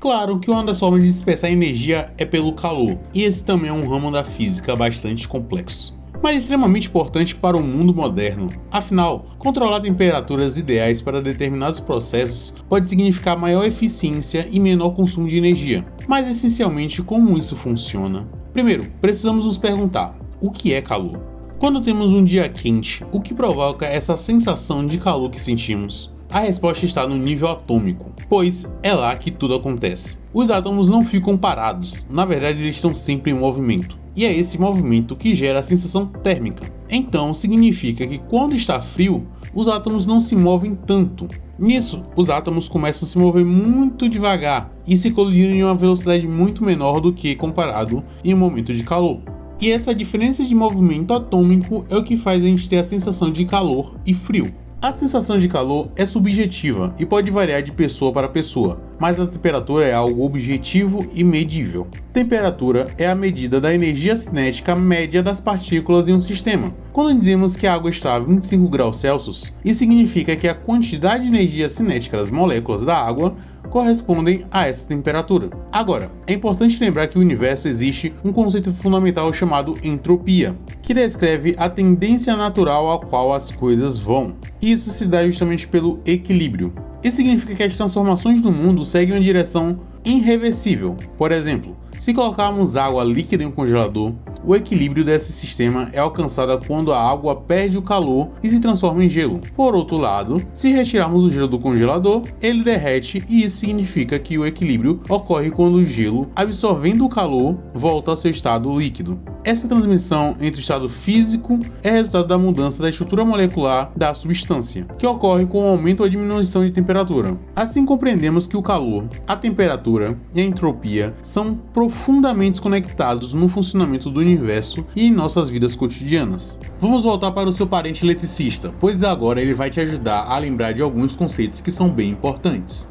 Claro que uma das formas de dispersar energia é pelo calor, e esse também é um ramo da física bastante complexo, mas extremamente importante para o mundo moderno. Afinal, controlar temperaturas ideais para determinados processos pode significar maior eficiência e menor consumo de energia. Mas essencialmente, como isso funciona? Primeiro, precisamos nos perguntar: o que é calor? Quando temos um dia quente, o que provoca essa sensação de calor que sentimos? A resposta está no nível atômico, pois é lá que tudo acontece. Os átomos não ficam parados, na verdade eles estão sempre em movimento, e é esse movimento que gera a sensação térmica. Então significa que quando está frio, os átomos não se movem tanto. Nisso, os átomos começam a se mover muito devagar e se colidirem em uma velocidade muito menor do que comparado em um momento de calor. E essa diferença de movimento atômico é o que faz a gente ter a sensação de calor e frio. A sensação de calor é subjetiva e pode variar de pessoa para pessoa, mas a temperatura é algo objetivo e medível. Temperatura é a medida da energia cinética média das partículas em um sistema. Quando dizemos que a água está a 25 graus Celsius, isso significa que a quantidade de energia cinética das moléculas da água correspondem a essa temperatura. Agora, é importante lembrar que no universo existe um conceito fundamental chamado entropia, que descreve a tendência natural a qual as coisas vão. Isso se dá justamente pelo equilíbrio. Isso significa que as transformações do mundo seguem uma direção irreversível. Por exemplo, se colocarmos água líquida em um congelador, o equilíbrio desse sistema é alcançado quando a água perde o calor e se transforma em gelo. Por outro lado, se retirarmos o gelo do congelador, ele derrete e isso significa que o equilíbrio ocorre quando o gelo, absorvendo o calor, volta ao seu estado líquido. Essa transmissão entre o estado físico é resultado da mudança da estrutura molecular da substância, que ocorre com o aumento ou diminuição de temperatura. Assim compreendemos que o calor, a temperatura e a entropia são profundamente conectados no funcionamento do universo e em nossas vidas cotidianas. Vamos voltar para o seu parente eletricista, pois agora ele vai te ajudar a lembrar de alguns conceitos que são bem importantes.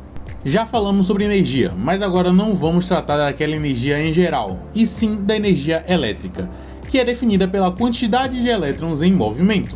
Já falamos sobre energia, mas agora não vamos tratar daquela energia em geral, e sim da energia elétrica, que é definida pela quantidade de elétrons em movimento.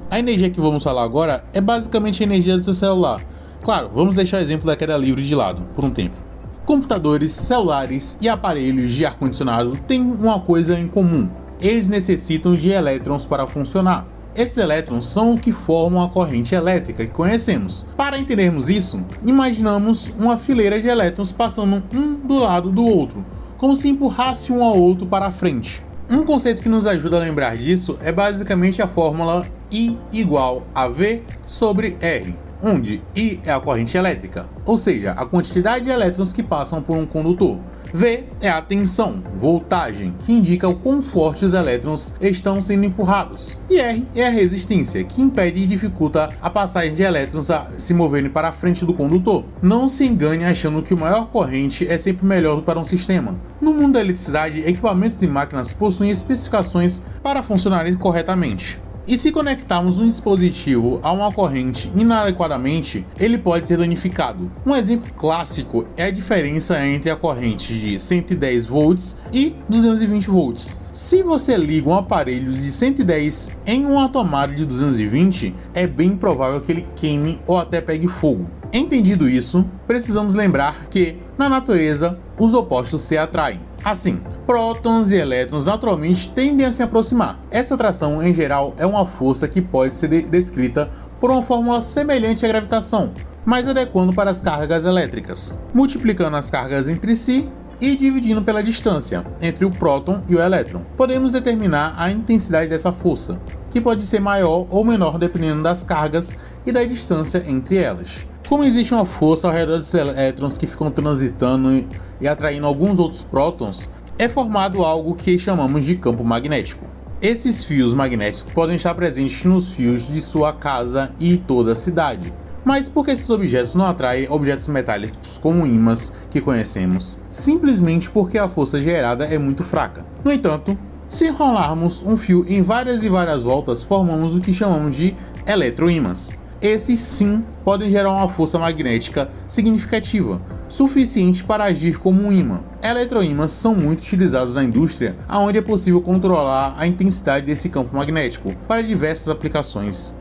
A energia que vamos falar agora é basicamente a energia do seu celular. Claro, vamos deixar o exemplo da queda livre de lado, por um tempo. Computadores, celulares e aparelhos de ar-condicionado têm uma coisa em comum: eles necessitam de elétrons para funcionar. Esses elétrons são o que formam a corrente elétrica que conhecemos. Para entendermos isso, imaginamos uma fileira de elétrons passando um do lado do outro, como se empurrasse um ao outro para a frente. Um conceito que nos ajuda a lembrar disso é basicamente a fórmula I igual a V sobre R, onde I é a corrente elétrica, ou seja, a quantidade de elétrons que passam por um condutor. V é a tensão, voltagem, que indica o quão forte os elétrons estão sendo empurrados. E R é a resistência, que impede e dificulta a passagem de elétrons a se moverem para a frente do condutor. Não se engane achando que o maior corrente é sempre melhor para um sistema. No mundo da eletricidade, equipamentos e máquinas possuem especificações para funcionarem corretamente. E se conectarmos um dispositivo a uma corrente inadequadamente, ele pode ser danificado. Um exemplo clássico é a diferença entre a corrente de 110 volts e 220 volts. Se você liga um aparelho de 110 em uma tomada de 220, é bem provável que ele queime ou até pegue fogo. Entendido isso, precisamos lembrar que, na natureza, os opostos se atraem. Assim, prótons e elétrons naturalmente tendem a se aproximar. Essa atração, em geral, é uma força que pode ser descrita por uma fórmula semelhante à gravitação, mas adequando para as cargas elétricas, multiplicando as cargas entre si e dividindo pela distância entre o próton e o elétron. Podemos determinar a intensidade dessa força, que pode ser maior ou menor dependendo das cargas e da distância entre elas. Como existe uma força ao redor dos elétrons que ficam transitando e atraindo alguns outros prótons, é formado algo que chamamos de campo magnético. Esses fios magnéticos podem estar presentes nos fios de sua casa e toda a cidade. Mas por que esses objetos não atraem objetos metálicos como ímãs que conhecemos? Simplesmente porque a força gerada é muito fraca. No entanto, se enrolarmos um fio em várias e várias voltas, formamos o que chamamos de eletroímãs. Esses sim podem gerar uma força magnética significativa, suficiente para agir como um ímã. Eletroímãs são muito utilizados na indústria, onde é possível controlar a intensidade desse campo magnético para diversas aplicações.